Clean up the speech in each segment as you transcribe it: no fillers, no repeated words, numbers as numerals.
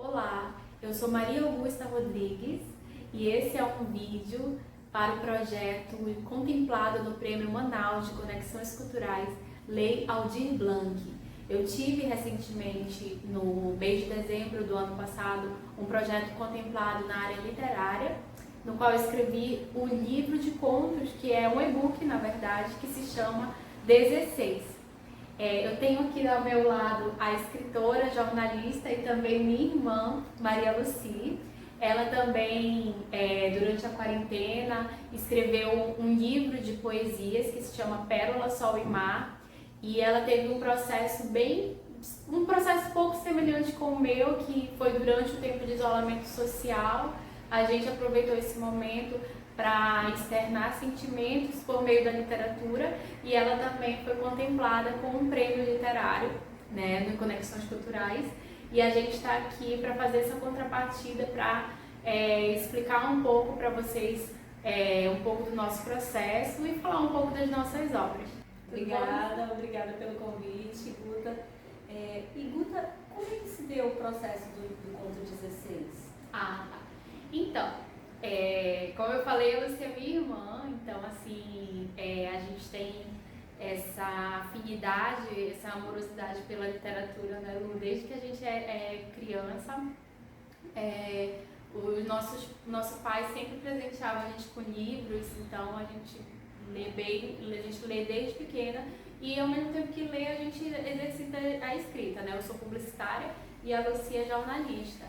Olá, eu sou Maria Augusta Rodrigues e esse é um vídeo para o projeto contemplado no Prêmio Manaus de Conexões Culturais Lei Aldir Blanc. Eu tive recentemente, no mês de dezembro do ano passado, um projeto contemplado na área literária, no qual eu escrevi o livro de contos, que é um e-book, na verdade, que se chama 16. Eu tenho aqui ao meu lado a escritora, jornalista e também minha irmã, Maria Lucy. Ela também, durante a quarentena, escreveu um livro de poesias que se chama Pérola, Sol e Mar. E ela teve um processo pouco semelhante com o meu, que foi durante o tempo de isolamento social. A gente aproveitou esse momento para externar sentimentos por meio da literatura, e ela também foi contemplada com um prêmio literário, né, no Conexões Culturais, e a gente está aqui para fazer essa contrapartida, para explicar um pouco para vocês um pouco do nosso processo e falar um pouco das nossas obras. Obrigada pelo convite, Guta. E Guta, como é que se deu o processo do conto 16? Tá. Então, como eu falei, eu sou minha irmã, então assim, a gente tem essa afinidade, essa amorosidade pela literatura, né, desde que a gente é criança. Nosso pai sempre presenteava a gente com livros, então a gente lê desde pequena, e ao mesmo tempo que lê, a gente exercita a escrita, né? Eu sou publicitária e a Lucia é jornalista.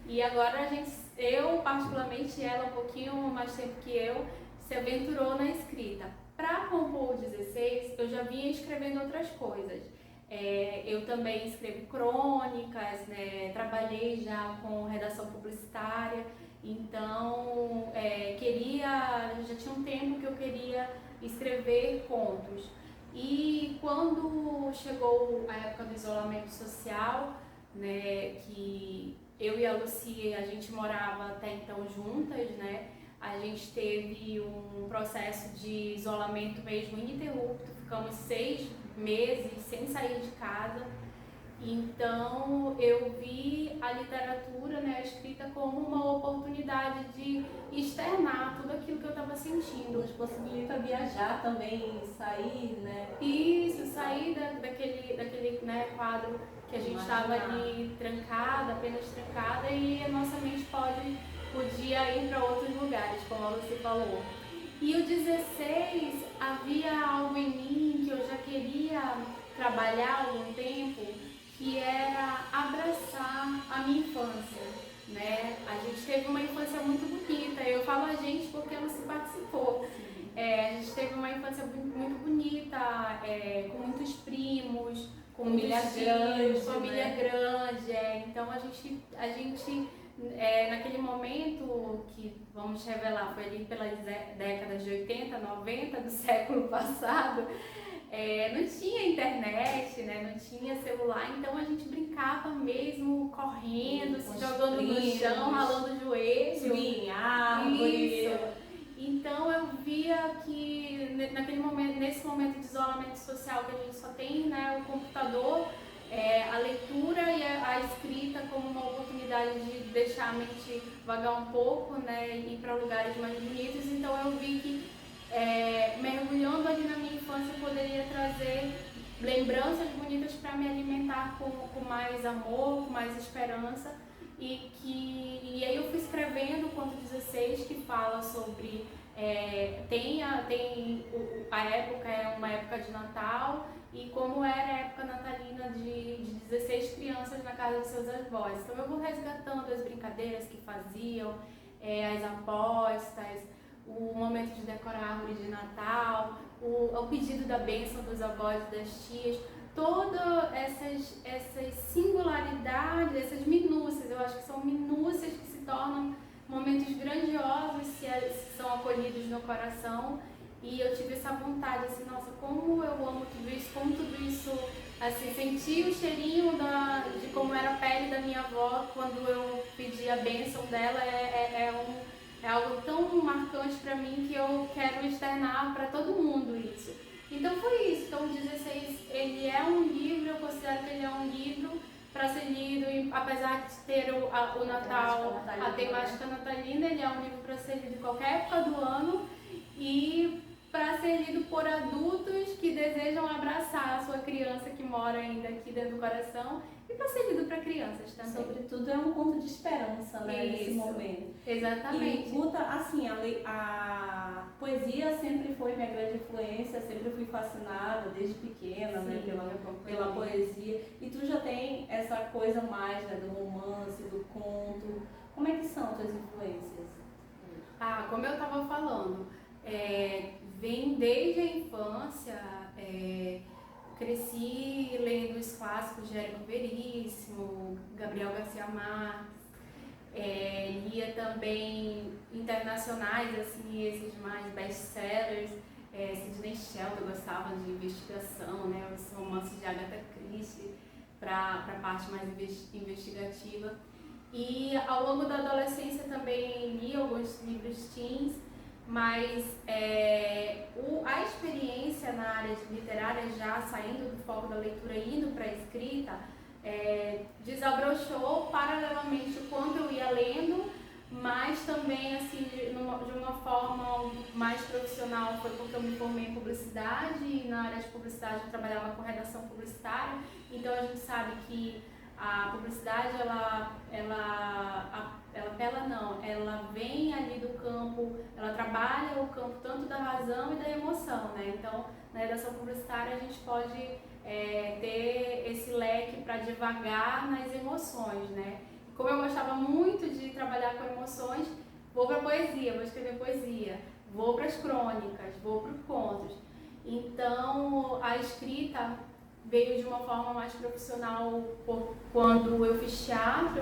E agora eu particularmente, ela um pouquinho mais tempo que eu, se aventurou na escrita. Para compor o 16, eu já vinha escrevendo outras coisas. Eu também escrevo crônicas, né? Trabalhei já com redação publicitária, então já tinha um tempo que eu queria escrever contos. E quando chegou a época do isolamento social, né, que eu e a Lucia, a gente morava até então juntas, né? A gente teve um processo de isolamento mesmo ininterrupto, ficamos 6 meses sem sair de casa. Então eu vi a literatura, né, a escrita, como uma oportunidade de externar tudo aquilo que eu estava sentindo. Nos possibilita viajar também, sair, né? Isso, sair daquele né, quadro que a gente estava ali trancada, apenas trancada, e a nossa mente podia ir para outros lugares, como a Lucy falou. E o 16, havia algo em mim que eu já queria trabalhar há algum tempo, que era abraçar a minha infância, né? A gente teve uma infância muito bonita, eu falo a gente porque ela se participou. A gente teve uma infância muito bonita, com muitos primos, com família grande, família né? grande. Então a gente naquele momento que, vamos revelar, foi ali pelas décadas de 80, 90 do século passado, não tinha internet, né? Não tinha celular, então a gente brincava mesmo, correndo, se jogando no chão, ralando o joelho. Subir em árvore. Isso. Então eu via que nesse momento de isolamento social, que a gente só tem, né, o computador, a leitura e a escrita como uma oportunidade de deixar a mente vagar um pouco, né, e ir para lugares mais bonitos. Então eu vi que mergulhando ali na minha infância, eu poderia trazer lembranças bonitas para me alimentar com mais amor, com mais esperança. E aí eu fui escrevendo o conto 16, que fala sobre a época é uma época de Natal, e como era a época natalina de 16 crianças na casa dos seus avós. Então eu vou resgatando as brincadeiras que faziam, as apostas, o momento de decorar a árvore de Natal, o pedido da bênção dos avós e das tias. Todas essas singularidades, essas minúcias, eu acho que são minúcias que se tornam momentos grandiosos se são acolhidos no coração. E eu tive essa vontade, assim, nossa, como eu amo tudo isso, como tudo isso, assim, senti o cheirinho de como era a pele da minha avó quando eu pedi a bênção dela. É algo tão marcante para mim que eu quero externar para todo mundo isso. Então foi isso. Então o 16, ele é um livro, eu considero que ele é um livro para ser lido, apesar de ter o Natal, a temática natalina, ele é um livro para ser lido em qualquer época do ano e para ser lido por adultos que desejam abraçar a sua criança que mora ainda aqui dentro do coração e para ser lido para crianças também. Sobretudo é um conto de esperança, né, nesse momento. Exatamente. E, Guta, assim, a poesia sempre foi minha grande influência, sempre fui fascinada desde pequena, Sim, né, pela poesia. E tu já tem essa coisa mais, né, do romance, do conto. Como é que são tuas influências? Como eu estava falando, vem desde a infância, cresci lendo os clássicos de Érico Veríssimo, Gabriel Garcia Marques, lia também internacionais, assim, esses mais best-sellers, Sidney Sheldon, eu gostava de investigação, né, os romances de Agatha Christie, para a parte mais investigativa. E ao longo da adolescência também li alguns livros teens, mas a experiência na área literária, já saindo do foco da leitura e indo para a escrita, desabrochou paralelamente o quanto eu ia lendo, mas também assim, de uma forma mais profissional, foi porque eu me formei em publicidade e na área de publicidade eu trabalhava com redação publicitária, então a gente sabe que a publicidade, ela vem ali do campo, ela trabalha o campo tanto da razão e da emoção, né? Então, na redação publicitária a gente pode ter esse leque para divagar nas emoções, né? Como eu gostava muito de trabalhar com emoções, vou para poesia, vou escrever poesia, vou para as crônicas, vou para os contos. Então, a escrita veio de uma forma mais profissional quando eu fiz teatro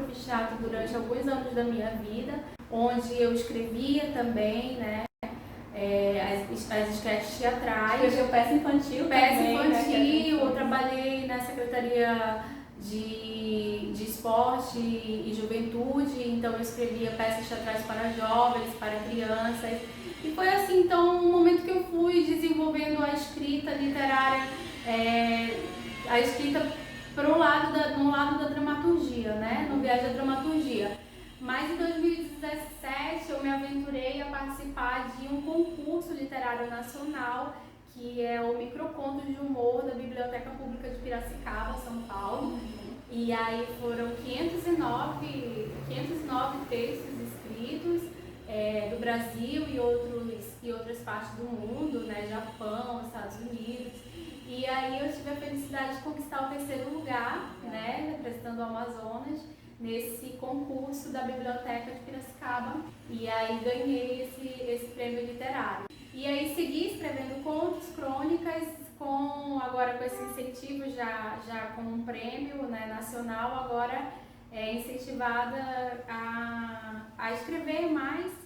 durante alguns anos da minha vida, onde eu escrevia também, né, as esquetes teatrais. Escreveu peça infantil também, né, eu trabalhei na Secretaria de Esporte e Juventude, então eu escrevia peças teatrais para jovens, para crianças, e foi assim, então, um momento que eu fui desenvolvendo a escrita literária, a escrita no lado da dramaturgia, né? No viés da dramaturgia. Mas em 2017 eu me aventurei a participar de um concurso literário nacional, que é o Microcontos de Humor da Biblioteca Pública de Piracicaba, São Paulo. E aí foram 509 textos escritos do Brasil e outras partes do mundo, né? Japão, Estados Unidos. E aí eu tive a felicidade de conquistar o 3º lugar, né, representando o Amazonas, nesse concurso da Biblioteca de Piracicaba. E aí ganhei esse prêmio literário. E aí segui escrevendo contos, crônicas, agora com esse incentivo já com um prêmio, né, nacional, agora incentivada a escrever mais.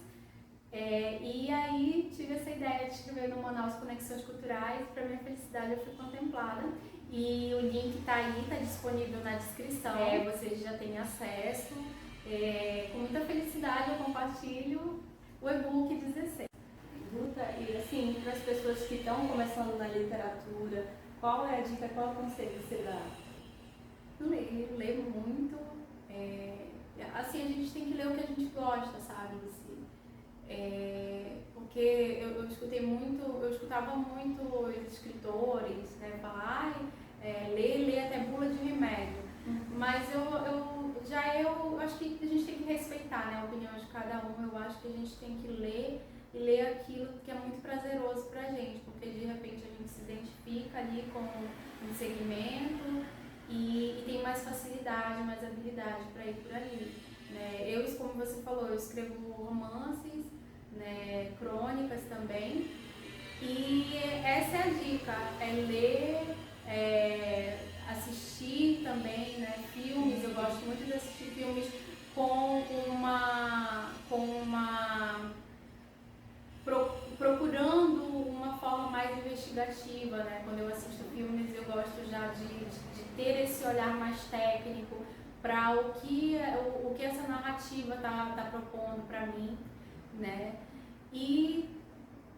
E aí tive essa ideia de escrever no Manaus Conexões Culturais. Para minha felicidade eu fui contemplada e o link está aí, está disponível na descrição, vocês já têm acesso. Com muita felicidade eu compartilho o e-book 16. Guta, e assim, para as pessoas que estão começando na literatura, qual é a dica, qual é o conselho que você dá? Ler muito. Assim, a gente tem que ler o que a gente gosta, sabe? Porque eu escutava muito escritores, né, falar, ler até bula de remédio. Mas eu acho que a gente tem que respeitar, né, a opinião de cada um. Eu acho que a gente tem que ler e ler aquilo que é muito prazeroso pra gente, porque de repente a gente se identifica ali com um segmento e tem mais facilidade, mais habilidade para ir por ali. Né? Como você falou, eu escrevo romances, né, crônicas também, e essa é a dica, ler, assistir também, né, filmes. Eu gosto muito de assistir filmes procurando uma forma mais investigativa, né? Quando eu assisto filmes eu gosto já de ter esse olhar mais técnico para o que essa narrativa tá propondo para mim, né? E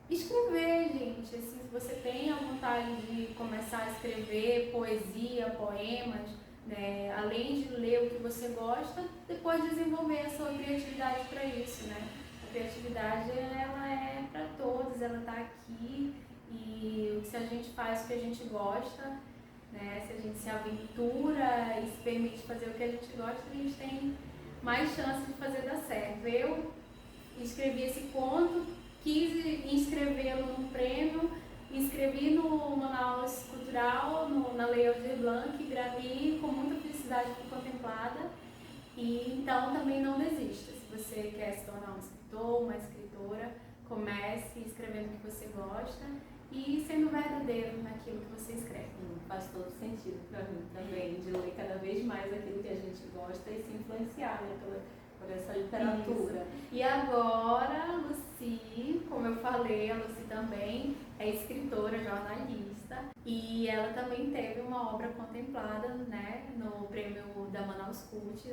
escrever, gente, assim, se você tem a vontade de começar a escrever poesia, poemas, né? Além de ler o que você gosta, depois desenvolver a sua criatividade para isso, né? A criatividade, ela é para todos, ela está aqui, e se a gente faz o que a gente gosta, né? Se a gente se aventura e se permite fazer o que a gente gosta, a gente tem mais chance de fazer dar certo. Eu escrevi esse conto, quis inscrevê-lo num prêmio, inscrevi no Manaus Cultural, na Lei Aldir Blanc, gravei com muita felicidade, fui contemplada. E então também não desista. Se você quer se tornar um escritor, uma escritora, comece escrevendo o que você gosta e sendo verdadeiro naquilo que você escreve. Faz todo sentido para mim também, de ler cada vez mais aquilo que a gente gosta e se influenciar, né, por essa literatura. Isso. E agora, a Lucy, como eu falei, a Lucy também é escritora, jornalista, e ela também teve uma obra contemplada, né, no prêmio da Manaus Cult,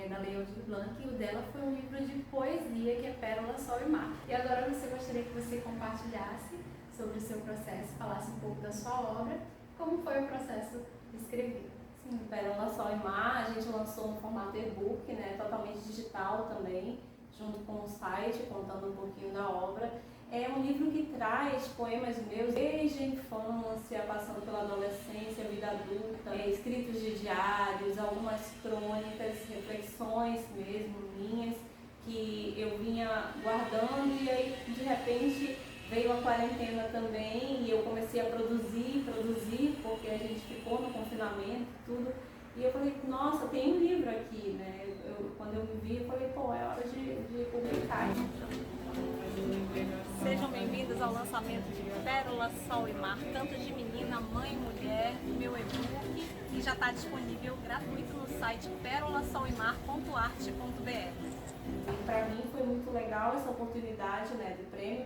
da Lei Aldir Blanc, e o dela foi um livro de poesia que é Pérola, Sol e Mar. E agora, Lucy, eu gostaria que você compartilhasse sobre o seu processo, falasse um pouco da sua obra, como foi o processo de escrever. Sim, Pérola, Sol e Mar, a gente lançou no formato e-book, né, totalmente digital também, junto com o site, contando um pouquinho da obra. É um livro que traz poemas meus desde a infância, passando pela adolescência, vida adulta, escritos de diários, algumas crônicas, reflexões mesmo minhas, que eu vinha guardando, e aí de repente veio a quarentena também e eu comecei a produzir, porque a gente ficou no confinamento e tudo. E eu falei, nossa, tem um livro aqui, né? Quando eu me vi, eu falei, pô, é hora de publicar. Sejam bem-vindos ao lançamento de Pérola, Sol e Mar, Canto de Menina, Mãe e Mulher, meu e-book, e já está disponível gratuito no site perolasolimar.arte.br. Para mim foi muito legal essa oportunidade, né, do prêmio,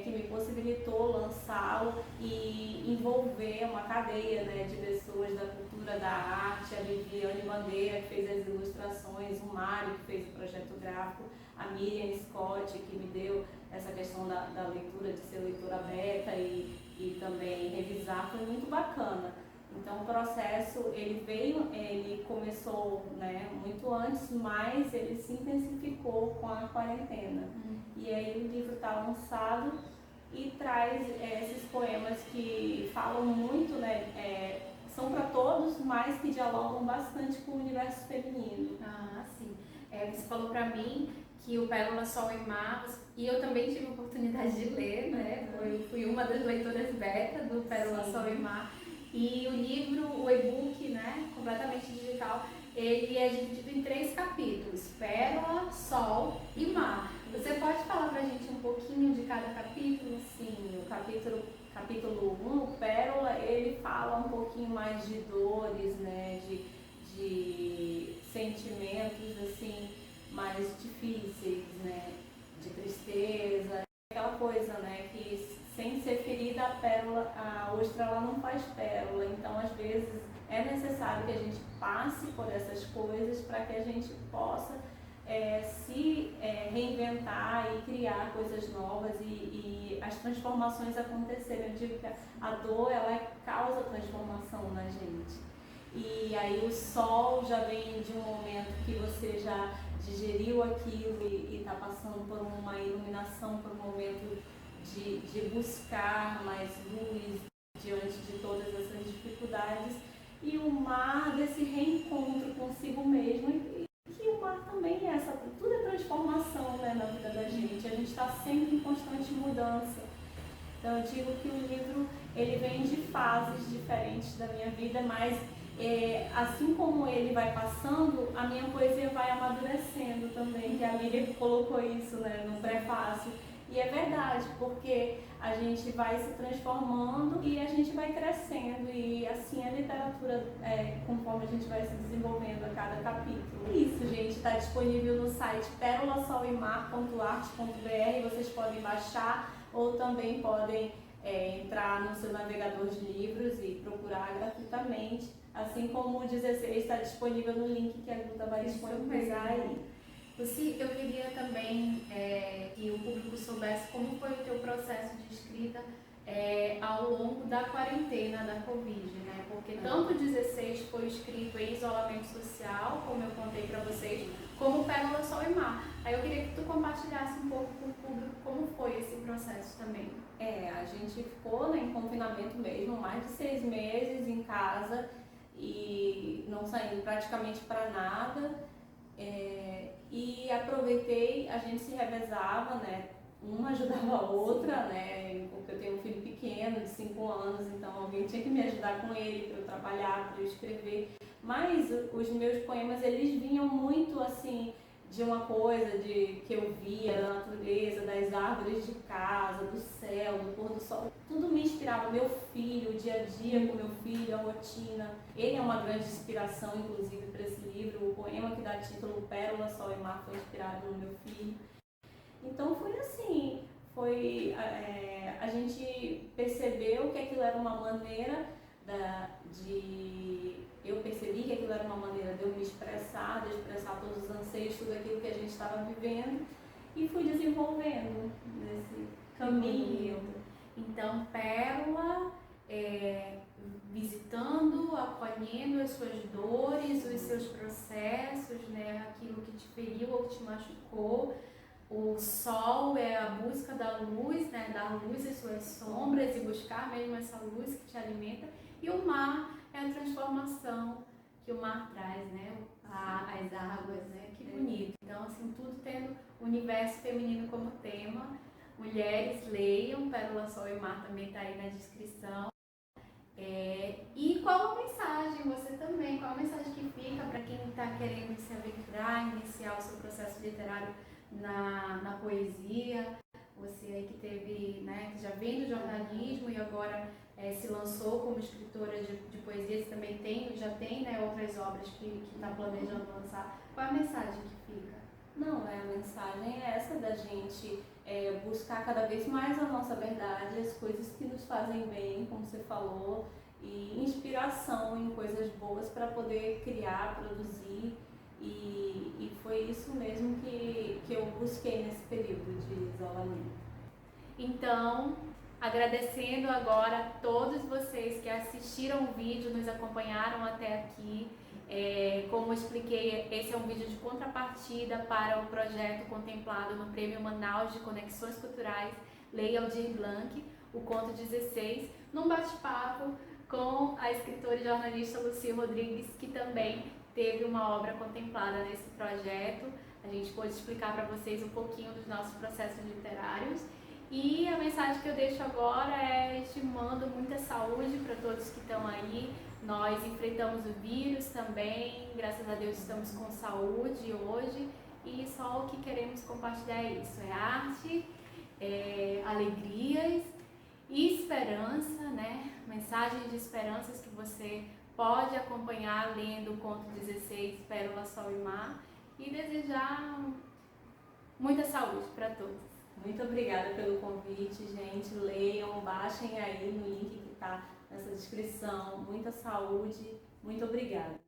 que me possibilitou lançá-lo e envolver uma cadeia, né, de pessoas da cultura, da arte, a Viviane Bandeira, que fez as ilustrações, o Mário, que fez o projeto gráfico, a Miriam Scott, que me deu essa questão da leitura, de ser leitura aberta e também revisar, foi muito bacana. Então o processo, ele começou, né, muito antes, mas ele se intensificou com a quarentena. E aí o livro está lançado e traz esses poemas que falam muito, né, são para todos, mas que dialogam bastante com o universo feminino. Ah, sim. Você falou para mim que o Pérola, Sol e Mar, e eu também tive a oportunidade de ler, né? Fui uma das leitoras beta do Pérola, Sim. Sol e Mar. E o livro, o e-book, né, completamente digital, ele é dividido em 3 capítulos: Pérola, Sol e Mar. Você pode falar pra gente um pouquinho de cada capítulo? Sim, o capítulo 1, o Pérola, ele fala um pouquinho mais de dores, né, de sentimentos, assim, mais difíceis, né, de tristeza, aquela coisa, né, que sem ser ferida a pérola, a ostra ela não faz pérola, então às vezes é necessário que a gente passe por essas coisas para que a gente possa se reinventar e criar coisas novas e as transformações acontecerem. Eu digo que a dor, ela causa transformação na gente. E aí o sol já vem de um momento que você já digeriu aquilo e está passando por uma iluminação, por um momento de buscar mais luz diante de todas essas dificuldades. E o mar desse reencontro consigo mesmo, e que o mar também é tudo é transformação, né, na vida da gente. A gente está sempre em constante mudança. Então eu digo que o livro, ele vem de fases diferentes da minha vida, mas assim como ele vai passando, a minha poesia vai amadurecendo também, que a Miriam colocou isso, né, no prefácio. E é verdade, porque a gente vai se transformando e a gente vai crescendo, e assim a literatura, conforme a gente vai se desenvolvendo a cada capítulo. Isso, gente, está disponível no site perolasolimar.arte.br, vocês podem baixar ou também podem entrar no seu navegador de livros e procurar gratuitamente, assim como o 16 está disponível no link que a Guta vai disponibilizar aí. Lucy, eu queria também que o público soubesse como foi o teu processo de escrita ao longo da quarentena da Covid, né? Porque tanto o 16 foi escrito em isolamento social, como eu contei para vocês, como Pérola, Sol e Mar. Aí eu queria que tu compartilhasse um pouco com o público como foi esse processo também. A gente ficou, né, em confinamento mesmo, mais de 6 meses em casa e não saindo praticamente para nada. E aproveitei, a gente se revezava, né? Uma ajudava a outra, né? Porque eu tenho um filho pequeno de 5 anos, então alguém tinha que me ajudar com ele para eu trabalhar, para eu escrever. Mas os meus poemas, eles vinham muito assim de uma coisa que eu via da natureza, das árvores de casa, do céu, do pôr do sol. Tudo me inspirava, meu filho, o dia a dia com meu filho, a rotina. Ele é uma grande inspiração, inclusive, para esse livro. O poema que dá título Pérola, Sol e Mar foi inspirado no meu filho. Então foi assim, a gente percebeu que aquilo era uma maneira eu percebi que aquilo era uma maneira de eu me expressar, de expressar todos os anseios, tudo aquilo que a gente estava vivendo, e fui desenvolvendo nesse caminho. Então, Pérola, visitando, acolhendo as suas dores, os seus processos, né, aquilo que te feriu ou que te machucou. O sol é a busca da luz, né, dar luz às suas sombras e buscar mesmo essa luz que te alimenta. E o mar é a transformação que o mar traz, né, as águas, né, que bonito. Então, assim, tudo tendo o universo feminino como tema. Mulheres, leiam, Pérola, Sol e Mar também está aí na descrição. E qual a mensagem, você também, qual a mensagem que fica para quem está querendo se aventurar, iniciar o seu processo literário na poesia? Você aí que teve, né, que já vem do jornalismo e agora se lançou como escritora de poesia, você também já tem, né, outras obras que está planejando lançar. Qual a mensagem que fica? Não, a mensagem é essa da gente buscar cada vez mais a nossa verdade, as coisas que nos fazem bem, como você falou, e inspiração em coisas boas para poder criar, produzir. E foi isso mesmo que eu busquei nesse período de isolamento. Então, agradecendo agora a todos vocês que assistiram o vídeo, nos acompanharam até aqui. Como eu expliquei, esse é um vídeo de contrapartida para o projeto contemplado no Prêmio Manaus de Conexões Culturais Lei Aldir Blanc, o Conto 16, num bate-papo com a escritora e jornalista Lucy Rodrigues, que também teve uma obra contemplada nesse projeto. A gente pôde explicar para vocês um pouquinho dos nossos processos literários. E a mensagem que eu deixo agora é estimando muita saúde para todos que estão aí. Nós enfrentamos o vírus também, graças a Deus estamos com saúde hoje e só o que queremos compartilhar é isso, é arte, alegrias e esperança, né? Mensagens de esperanças que você pode acompanhar lendo o Conto 16, Pérola, Sol e Mar, e desejar muita saúde para todos. Muito obrigada pelo convite, gente. Leiam, baixem aí no link que está nessa descrição. Muita saúde. Muito obrigada.